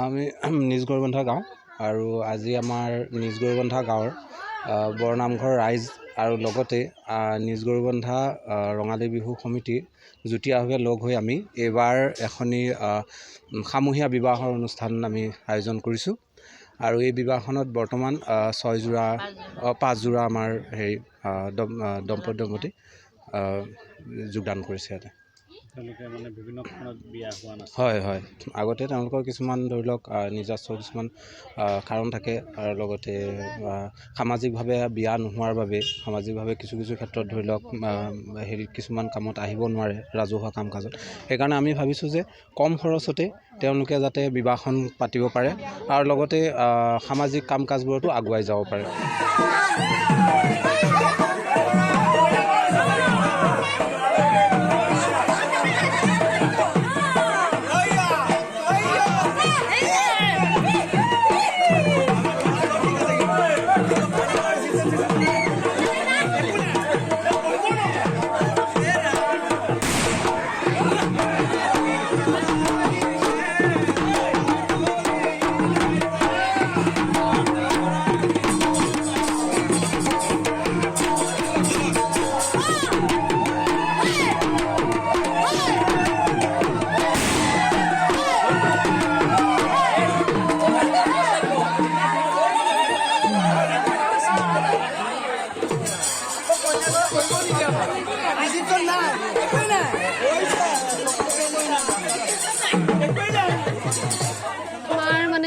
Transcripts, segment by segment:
আমি নিজ গৰুবন্ধা গাঁও আৰু আজি আমাৰ নিজ গৰুবন্ধা গাঁৱৰ বৰনামঘৰ ৰাইজ আৰু লগতে নিজ গৰুবন্ধা ৰঙালী বিহু সমিতি যুটীয়াভাৱে লগ হৈ আমি এইবাৰ এখনি সামূহীয়া বিবাহৰ অনুষ্ঠান আমি আয়োজন কৰিছোঁ আৰু এই বিবাহখনত বৰ্তমান 5 যোৰা আমাৰ দম্পতি যোগদান কৰিছে ইয়াতে। হয় হয়, আগতে তেওঁলোকৰ কিছুমান ধৰি লওক নিজস্ব কিছুমান কাৰণ থাকে আৰু লগতে সামাজিকভাৱে বিয়া নোহোৱাৰ বাবে সামাজিকভাৱে কিছু ক্ষেত্ৰত ধৰি লওক কিছুমান কামত আহিব নোৱাৰে ৰাজহুৱা কাম কাজত। সেইকাৰণে আমি ভাবিছোঁ যে কম খৰচতে তেওঁলোকে যাতে বিবাহখন পাতিব পাৰে আৰু লগতে সামাজিক কাম কাজবোৰতো আগুৱাই যাব পাৰে।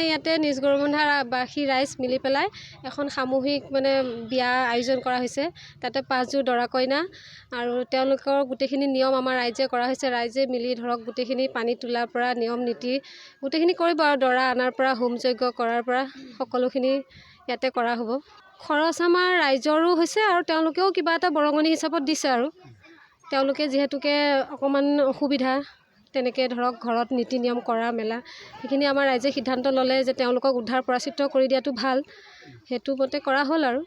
ইয়াতে নিজ গৰুবন্ধাৰ বাসী ৰাইজ মিলি পেলাই এখন সামূহিক বিয়া আয়োজন কৰা হৈছে। তাতে 5 যোৰ দৰা কইনা আৰু তেওঁলোকৰ গোটেইখিনি নিয়ম আমাৰ ৰাইজে কৰা হৈছে। ৰাইজে মিলি ধৰক গোটেইখিনি পানী তোলাৰ পৰা নিয়ম নীতি গোটেইখিনি কৰিব আৰু দৰা আনাৰ পৰা হোম যজ্ঞ কৰাৰ পৰা সকলোখিনি ইয়াতে কৰা হ'ব। খৰচ আমাৰ ৰাইজৰো হৈছে আৰু তেওঁলোকেও কিবা এটা বৰঙণি হিচাপত দিছে আৰু তেওঁলোকে যিহেতুকে অকণমান অসুবিধা তেনেকৈ ধৰক ঘৰত নীতি নিয়ম কৰা মেলা সেইখিনি আমাৰ ৰাইজে সিদ্ধান্ত ল'লে যে তেওঁলোকক উদ্ধাৰ পৰাচিত কৰি দিয়াটো ভাল, সেইটো মতে কৰা হ'ল আৰু।